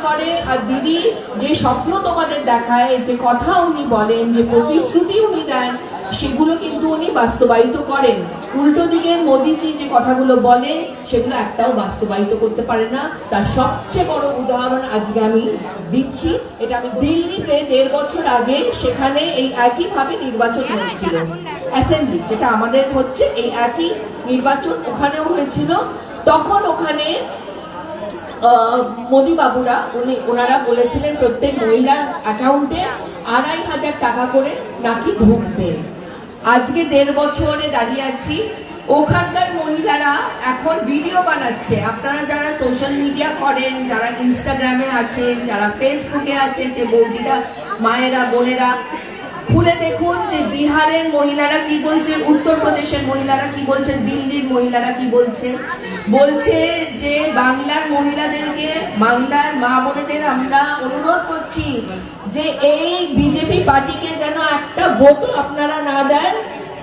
করে। আর দিদি যে স্বপ্ন তোমাদের দেখায়, যে কথা উনি বলেন, যে প্রতিশ্রুতি উনি দেন, সেগুলো কিন্তু উনি বাস্তবায়িত করেন। উল্টো দিকে মোদিজি যে কথাগুলো বলেন সেগুলো একটাও বাস্তবায়িত করতে পারে না। তার সবচেয়ে বড় উদাহরণ আজকে আমি দিচ্ছি। এটা আমি দিল্লিতে 1.5 বছর আগে, সেখানে এই একইভাবে নির্বাচন হয়েছিল, অ্যাসেম্বলি যেটা আমাদের হচ্ছে, এই একই নির্বাচন ওখানেও হয়েছিল। তখন ওখানে মোদি বাবুরা ওনারা বলেছিলেন প্রত্যেক মহিলার অ্যাকাউন্টে 2,500 টাকা করে নাকি ঢুকবে। আজকে 1.5 বছরে দাঁড়িয়ে আছি, ওখানকার মহিলারা এখন ভিডিও বানাচ্ছে। আপনারা যারা সোশ্যাল মিডিয়া করেন, যারা ইনস্টাগ্রামে আছেন, যারা ফেসবুকে আছেন, যে বৌদিরা, মায়েরা, বোনেরা, খুলে দেখুন যে বিহারের মহিলারা কি বলছে, উত্তরপ্রদেশের মহিলারা কি বলছে, দিল্লির মহিলারা কি বলছে। বলছে যে বাংলার মহিলাদেরকে, বাংলার মা বোনেদের আমরা অনুরোধ করছি যে এই বিজেপি পার্টিকে যেন একটা ভোটও আপনারা না দেন,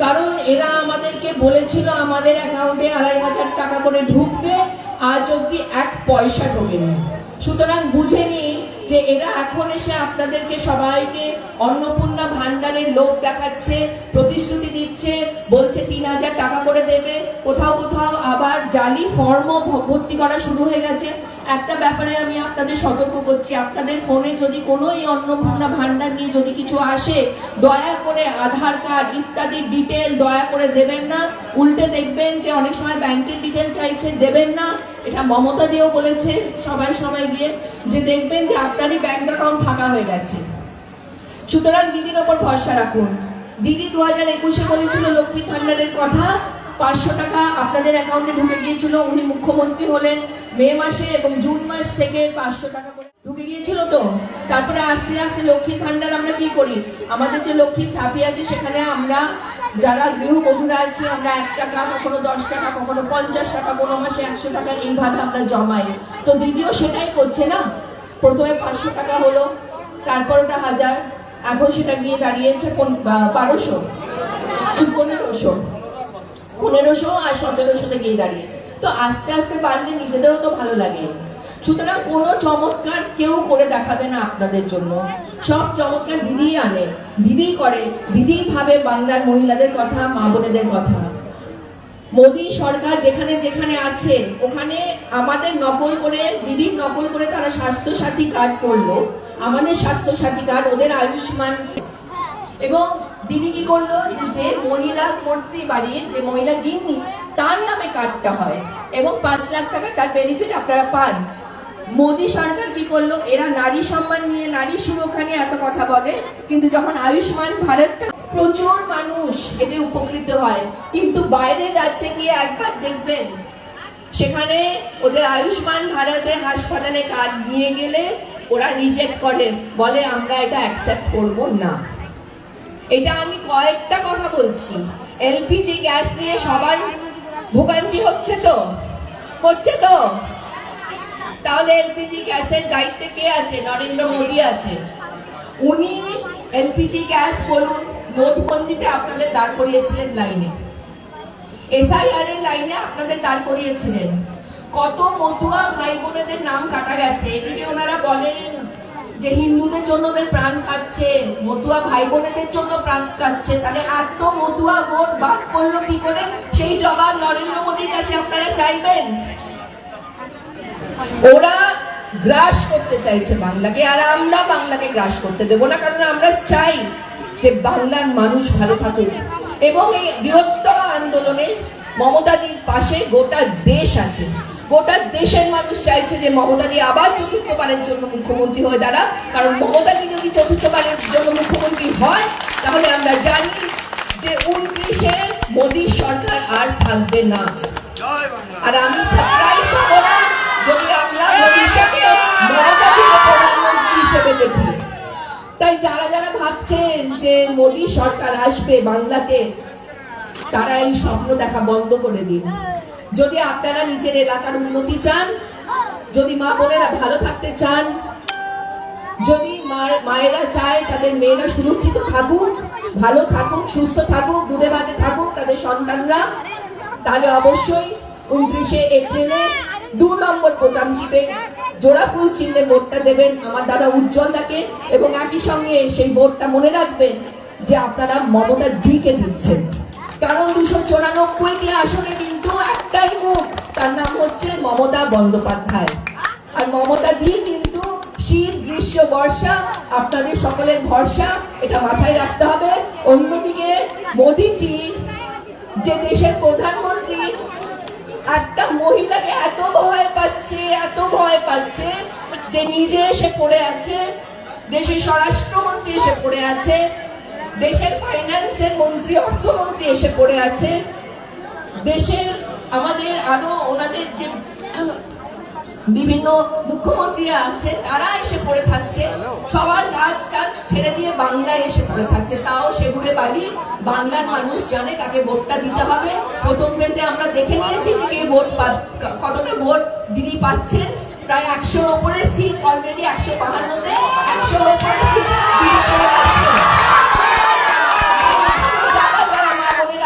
কারণ এরা আমাদেরকে বলেছিল আমাদের অ্যাকাউন্টে 2,500 টাকা করে ঢুকবে, আজ অব্দি 1 পয়সা ঢোকেনি। সুতরাং বুঝে নিন যে এরা এখন এসে আপনাদেরকে সবাইকে অন্নপূর্ণা ভান্ডারের লোক দেখাচ্ছে, প্রতিশ্রুতি দিচ্ছে, বলছে 3,000 টাকা করে দেবে, কোথাও কোথাও আবার জালি ফর্মও ভর্তি করা শুরু হয়ে গেছে। একটা ব্যাপারে আমি আপনাদের সতর্ক করছি, আপনাদের ফোনে যদি কোনো এই অন্নপূর্ণা ভান্ডার নিয়ে যদি কিছু আসে, দয়া করে আধার কার্ড ইত্যাদি ডিটেল দয়া করে দেবেন না। উল্টে দেখবেন যে অনেক সময় ব্যাংকের ডিটেল চাইছে, দেবেন না। এটা মমতা দিয়েও বলেছে সবাই গিয়ে, যে দেখবেন যে আপনারই ব্যাংক অ্যাকাউন্ট ফাঁকা হয়ে গেছে। সুতরাং দিদির ওপর ভরসা রাখুন। দিদি 2021-এ বলেছিল লক্ষ্মীর ভান্ডারের কথা, 500 টাকা আপনাদের অ্যাকাউন্টে ঢুকে গিয়েছিল। উনি মুখ্যমন্ত্রী হলেন মে মাসে, এবং জুন মাস থেকে 500 টাকা করে ঢুকে গিয়েছিল। তো তারপরে আস্তে আস্তে লক্ষ্মীর ভান্ডার আমরা কি করি, আমাদের যে লক্ষ্মীর ছাপি আছে সেখানে আমরা যারা গৃহবধূরা আছি, আমরা 1 টাকা, কখনো 10 টাকা, কখনো 50 টাকা, কোনো মাসে 100 টাকা, এইভাবে আমরা জমাই। তো দিদিও সেটাই করছে না। প্রথমে 500 টাকা হলো, তারপর ওটা 1000, এখন সেটা গিয়ে দাঁড়িয়েছে 1200, 1500 আর 1700-তে গিয়ে দাঁড়িয়েছে। তো আস্তে আস্তে বাড়লে নিজেদেরও তো ভালো লাগে। সুতরাং কোনো চমৎকার কেউ করে দেখাবে না আপনাদের জন্য, সব চমৎকার দিদি আনে, দিদি করে, দিদি ভাবে বাংলার মহিলাদের কথা, মা বোনেদের কথা। মোদী সরকার যেখানে যেখানে আছে ওখানে আমাদের নকল করে, দিদির নকল করে তারা স্বাস্থ্য সাথী কার্ড করলো, আমাদের স্বাস্থ্য সাথী কার্ড, ওদের আয়ুষ্মান। এবং দিদি কি করলো, যে মহিলা কর্তৃ বাড়ির যে মহিলা গিন্নি, তার নামে কার্ডটা হয় এবং 5 লাখ টাকা তার বেনিফিট আপনারা পান। মোদী সরকার কি করলো, এরা নারী সম্মান নিয়ে, নারী সুরক্ষা নিয়ে এত কথা বলে, কিন্তু যখন আয়ুষ্মান ভারতটা, প্রচুর মানুষ এতে উপকৃত হয়, কিন্তু বাইরের রাজ্যে গিয়ে একবার দেখবেন সেখানে ওদের আয়ুষ্মান ভারতের হাসপাতালে কার্ড নিয়ে গেলে ওরা রিজেক্ট করে, বলে আমরা এটা অ্যাকসেপ্ট করব না। এটা আমি কয়েকটা কথা বলছি। এলপিজি গ্যাস নিয়ে সবার ভোগান্তি হচ্ছে তো, তাহলে এলপিজি গ্যাসের দায়িত্বে কে আছে? নরেন্দ্র মোদী আছে। উনি এলপিজি গ্যাস বলুন, নোটবন্দিতে আপনাদের দাঁড় করিয়েছিলেন লাইনে, এসআইআর এর লাইনে আপনাদের দাঁড় করিয়েছিলেন। কত মতুয়া ভাই বোনেদের নাম কাটা গেছে। এদিকে ওনারা বলেন যে হিন্দুদের জন্য ওদের প্রাণ কাটছে, মতুয়া ভাই বোনেদের জন্য প্রাণ কাটছে, তাহলে এত মতুয়া ভোট বাদ পড়লো কি করে? সেই জবাব নরেন্দ্র মোদীর কাছে আপনারা চাইবেন। ওরা গ্রাস করতে চাইছে বাংলাকে, আর আমরা বাংলাকে গ্রাস করতে দেব না, কারণ আমরা চাই যে বাংলার মানুষ ভালো থাকুক। এবং এই বৃহত্তর আন্দোলনে মমতাদির পাশে গোটা দেশ আছে, গোটা দেশের মানুষ চাইছে যে মমতাদি আবার চতুর্থবারের জন্য মুখ্যমন্ত্রী হয়ে দাঁড়া, কারণ মমতাদি যদি চতুর্থবারের জন্য মুখ্যমন্ত্রী হয় তাহলে আমরা জানি যে 29-এ মোদী সরকার আর থাকবে না। আর আমি সারপ্রাইজ হব না যদি আমরা মোদীকে মমতাদির প্রধানমন্ত্রী হিসেবে দেখি। তাই যারা যারা ভাবছেন যে মোদী সরকার আসবে বাংলাতে, তারা এই স্বপ্ন দেখা বন্ধ করে দিন। যদি আপনারা নিজের এলাকার উন্নতি চান, যদি মা বোনেরা ভালো থাকতে চান, যদি মায়েরা চায় তাদের মেয়েরা সুরক্ষিত থাকুক, ভালো থাকুক, সুস্থ থাকুক, দুধে ভাতে থাকুক তাদের সন্তানরা, তাহলে অবশ্যই 29শে এপ্রিলে 2 নম্বর বোতাম টিপে জোড়া ফুল চিহ্নে ভোটটা দেবেন আমার দাদা উজ্জ্বল দাকে, এবং একই সঙ্গে সেই ভোটটা মনে রাখবেন যে আপনারা মমতা দিকে দিচ্ছেন। কারণ 294টি আসনে কিন্তু একটাই মুখ, তার নাম হচ্ছে মমতা বন্দ্যোপাধ্যায়। আর মমতা দি কিন্তু শীত গ্রীষ্ম বর্ষা আপনাদের সকলের ভরসা, এটা মাথায় রাখতে হবে। অন্যদিকে মোদিজি যে দেশের প্রধানমন্ত্রী, একটা মহিলাকে এত ভয় পাচ্ছে যে নিজে এসে পড়ে আছে, দেশের স্বরাষ্ট্রমন্ত্রী এসে পড়ে আছে, দেশের ফাইন্যান্সের মন্ত্রী অর্থমন্ত্রী এসে পড়ে আছে, দেশের আমাদের আরো ওনাদের যে বিভিন্ন মুখ্যমন্ত্রীরা আছে তারা এসে পড়ে থাকছে, সবার কাজ ছেড়ে দিয়ে বাংলায় এসে পড়ে থাকছে। তাও সেগুলো বালি বাংলার মানুষ জানে কাকে ভোটটা দিতে হবে। প্রথম পেজে আমরা দেখে নিয়েছি যে কে ভোট কতটা ভোট দিদি পাচ্ছে। প্রায় 100-র উপরে সিট, অলরেডি 152-তে 100-র উপরে সিট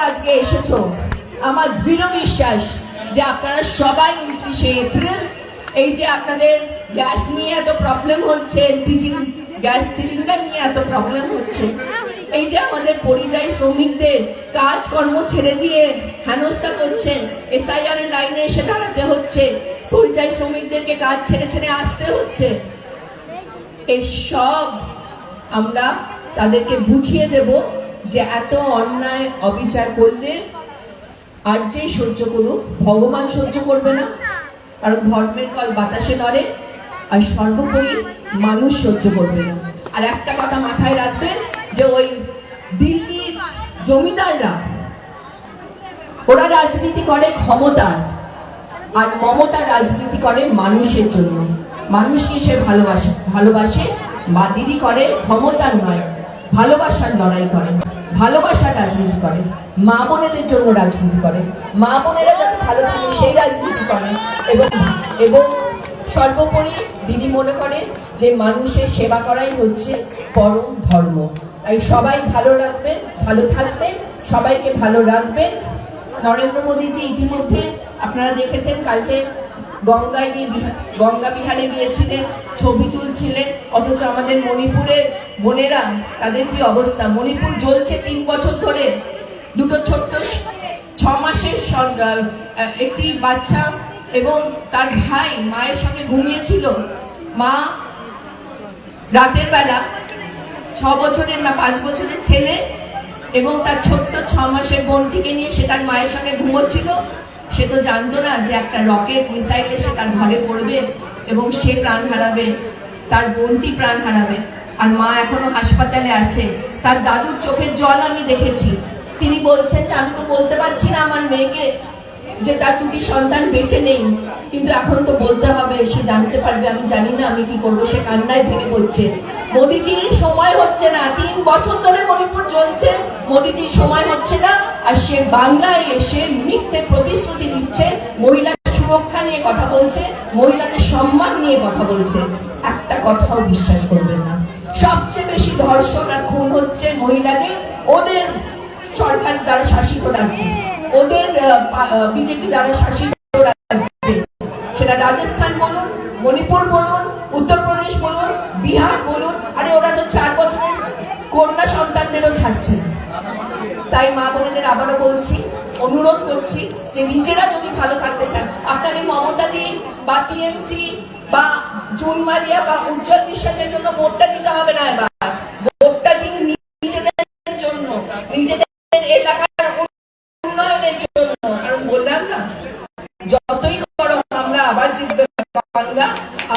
আজকে এসেছো। আমার দৃঢ় বিশ্বাস যে আপনারা সবাই 29শে এপ্রিল, এই যে আপনাদের গ্যাস নিয়ে এত প্রবলেম হচ্ছে, এলপিজি গ্যাস সিলিন্ডার নিয়ে এত প্রবলেম হচ্ছে, এই যে আমাদের পরিযায়ী শ্রমিকদের কাজকর্ম ছেড়ে দিয়ে হেনস্থা করছেন, এসআইআর এর লাইনে এসে দাঁড়াতে হচ্ছে, পরিযায়ী শ্রমিকদেরকে কাজ ছেড়ে আসতে হচ্ছে, এই সব আমরা তাদেরকে বুঝিয়ে দেব যে এত অন্যায় অবিচার করলে আর যে সহ্য করুক, ভগবান সহ্য করবে না, কারণ ধর্মের কল বাতাসে নড়ে, আর সর্বোপরি মানুষ সহ্য করবে না। আর একটা কথা মাথায় রাখবেন যে ওই দিল্লির জমিদাররা ওরা রাজনীতি করে ক্ষমতার, আর মমতা রাজনীতি করে মানুষের জন্য। মানুষকে সে ভালোবাসে। মা দিদি করে ক্ষমতার নয়, ভালোবাসার লড়াই করে, ভালোবাসার রাজনীতি করে, মা বোনেদের জন্য রাজনীতি করে, মা বোনেরা যাতে ভালো থাকে সেই রাজনীতি করে, এবং সর্বোপরি দিদি মনে করে যে মানুষের সেবা করাই হচ্ছে পরম ধর্ম। তাই সবাই ভালো রাখবেন, ভালো থাকবেন, সবাইকে ভালো রাখবেন। নরেন্দ্র মোদীজি ইতিমধ্যে আপনারা দেখেছেন কালকে গঙ্গা বিহারে গিয়েছিলেন, ছবি তুলছিলেন, অথচ আমাদের মণিপুরের বোনেরা তাদের কি অবস্থা। মণিপুর জ্বলছে 3 বছর ধরে। দুটো ছোট্ট 6 মাসের একটি বাচ্চা এবং তার ভাই মায়ের সঙ্গে ঘুমিয়েছিল। মা রাতের বেলা 6 বছরের না 5 বছরের ছেলে এবং তার ছোট্ট 6 মাসের বোনটিকে নিয়ে সে তার মায়ের সঙ্গে ঘুমোচ্ছিল। সে তো জানতো না যে একটা রকেট মিসাইল এসে তার ঘরে পড়বে এবং সে প্রাণ হারাবে, তার বোনটি প্রাণ হারাবে। আর মা এখনো হাসপাতালে আছে। তার দাদুর চোখের জল আমি দেখেছি। তিনি বলছেন যে আমি তো বলতে পারছি না আমার মেয়েকে যে তার 2টি সন্তান বেঁচে নেই, কিন্তু এখন তো বলতে হবে, সে জানতে পারবে, আমি জানি না আমি কি করবো। সে কান্নায় ভেঙে পড়ছে। মোদিজির সময় হচ্ছে না, 3 বছর ধরে মণিপুর চলছে, মোদিজির সময় হচ্ছে না। আর সে বাংলায় এসে মিথ্যে প্রতিশ্রুতি দিচ্ছে, মহিলাদের সুরক্ষা নিয়ে কথা বলছে, মহিলাদের সম্মান নিয়ে কথা বলছে। একটা কথাও বিশ্বাস করবেন না। সবচেয়ে বেশি ধর্ষণ আর খুন হচ্ছে মহিলাদের ওদের সরকার দ্বারা শাসিত রাজ্যে, ওদের বিজেপি দ্বারা শাসিত রাজ্যে, সেটা রাজস্থান বলুন, মণিপুর বলুন, উত্তরপ্রদেশ বলুন, বিহার বলুন। আরে ওরা তো 4 বছরের কন্যা সন্তানদেরও ছাড়ছে। তাই মা বোনেদের আবারও বলছি, অনুরোধ করছি যে নিজেরা যদি ভালো থাকতে চান, আপনাকে মমতা দি বা টিএমসি বা জুন মালিয়া বা উজ্জ্বল বিশ্বাসের জন্য ভোটটা দিতে হবে না। এবার ভোটটা দিন নিজেদের জন্য, নিজেদের এলাকার উন্নয়নের জন্য। কারণ বললাম না, যতই বড় আমরা আবার জিতবে বাংলা,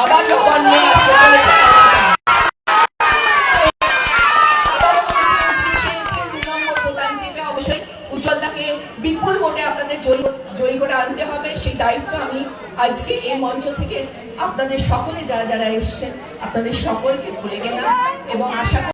আবার নবান্ন উজ্জ্বলতাকে বিপুল ভোটে আপনাদের জয়ী করে আনতে হবে। সেই দায়িত্ব আমি আজকে এই মঞ্চ থেকে আপনাদের সকলে যারা যারা এসছেন আপনাদের সকলকে ভুলে গেলাম এবং আশা